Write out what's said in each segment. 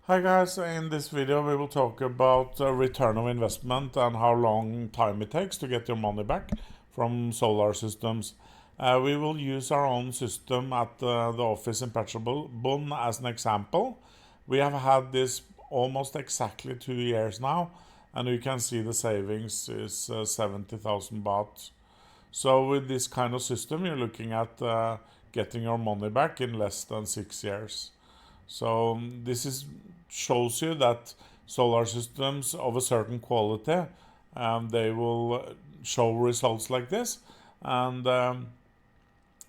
Hi guys, in this video we will talk about return of investment and how long time it takes to get your money back from solar systems. We will use our own system at the office in Petrobon as an example. We have had this almost exactly 2 years now, and you can see the savings is 70,000 baht. So with this kind of system you're looking at getting your money back in less than 6 years. So this shows you that solar systems of a certain quality, they will show results like this, and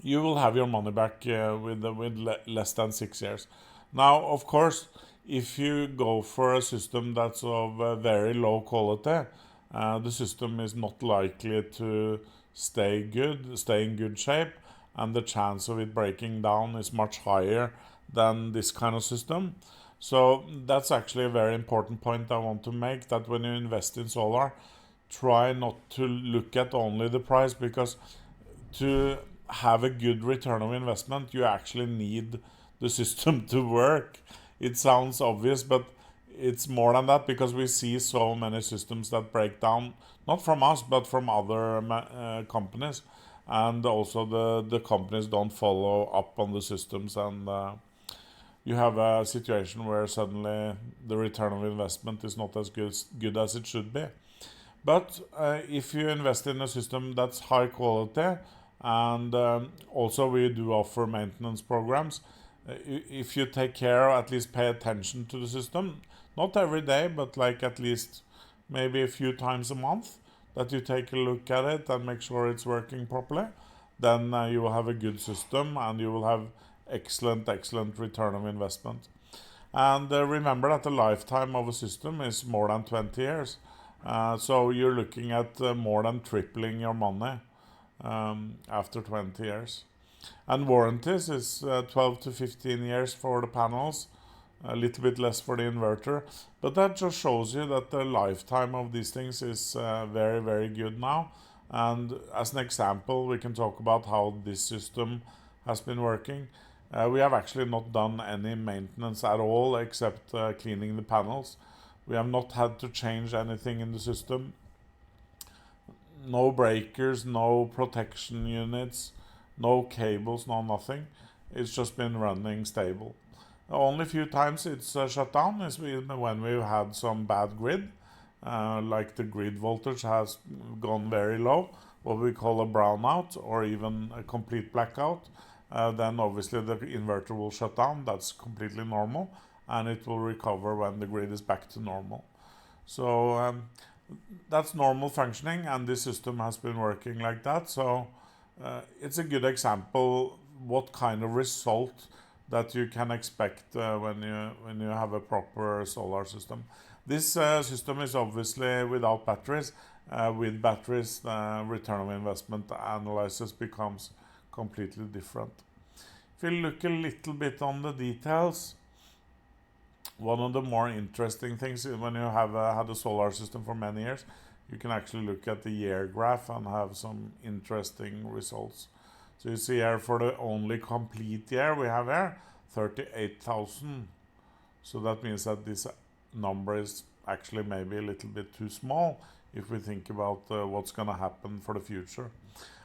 you will have your money back with less than 6 years. Now, of course, if you go for a system that's of very low quality, the system is not likely to stay in good shape, and the chance of it breaking down is much higher than this kind of system. So that's actually a very important point I want to make, that when you invest in solar, try not to look at only the price, because to have a good return of investment, you actually need the system to work. It sounds obvious, but it's more than that, because we see so many systems that break down, not from us, but from other companies. And also the companies don't follow up on the systems, and you have a situation where suddenly the return of investment is not as good as it should be. But if you invest in a system that's high quality, and also we do offer maintenance programs, if you take care, at least pay attention to the system, not every day, but like at least maybe a few times a month, that you take a look at it and make sure it's working properly, then you will have a good system and you will have excellent return of investment. And remember that the lifetime of a system is more than 20 years. So you're looking at more than tripling your money after 20 years. And warranties is 12 to 15 years for the panels, a little bit less for the inverter. But that just shows you that the lifetime of these things is very good now. And as an example, we can talk about how this system has been working. We have actually not done any maintenance at all except cleaning the panels. We have not had to change anything in the system. No breakers, no protection units, no cables, no nothing. It's just been running stable. The only few times it's shut down is when we've had some bad grid, like the grid voltage has gone very low, what we call a brownout, or even a complete blackout. Then obviously the inverter will shut down. That's completely normal, and it will recover when the grid is back to normal. So that's normal functioning, and this system has been working like that. So it's a good example what kind of result that you can expect when you have a proper solar system. This system is obviously without batteries. With batteries, the return of investment analysis becomes completely different. If you look a little bit on the details, one of the more interesting things is when you have had a solar system for many years, you can actually look at the year graph and have some interesting results. So you see here, for the only complete year we have here, 38,000. So that means that this number is actually maybe a little bit too small if we think about what's going to happen for the future.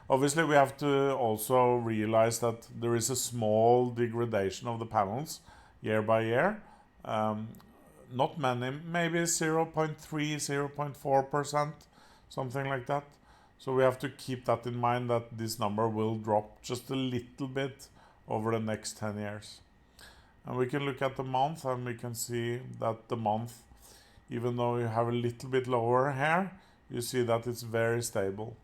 Obviously, we have to also realize that there is a small degradation of the panels year by year. Not many, maybe 0.3, 0.4%, something like that. So we have to keep that in mind, that this number will drop just a little bit over the next 10 years. And we can look at the month, and we can see that the month, even though you have a little bit lower here, you see that it's very stable.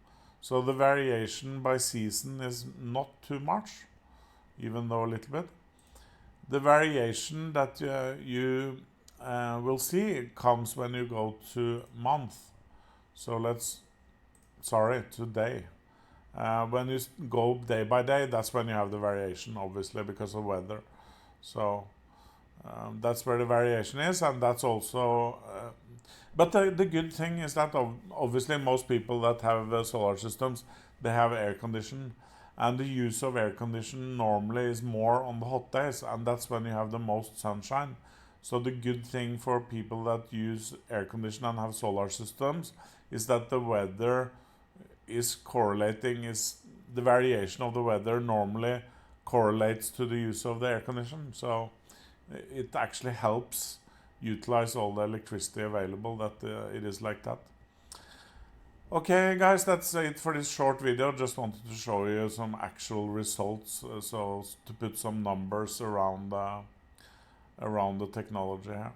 So the variation by season is not too much, even though a little bit. The variation that you will see comes when you go to month. So today. When you go day by day, that's when you have the variation, obviously, because of weather. So that's where the variation is, and that's also but the good thing is that obviously most people that have solar systems, they have air condition, and the use of air condition normally is more on the hot days, and that's when you have the most sunshine. So the good thing for people that use air conditioning and have solar systems is that the weather is correlating, is the variation of the weather normally correlates to the use of the air condition. So it actually helps utilize all the electricity available, that it is like that. Okay guys, that's it for this short video. Just wanted to show you some actual results, so to put some numbers around the technology here.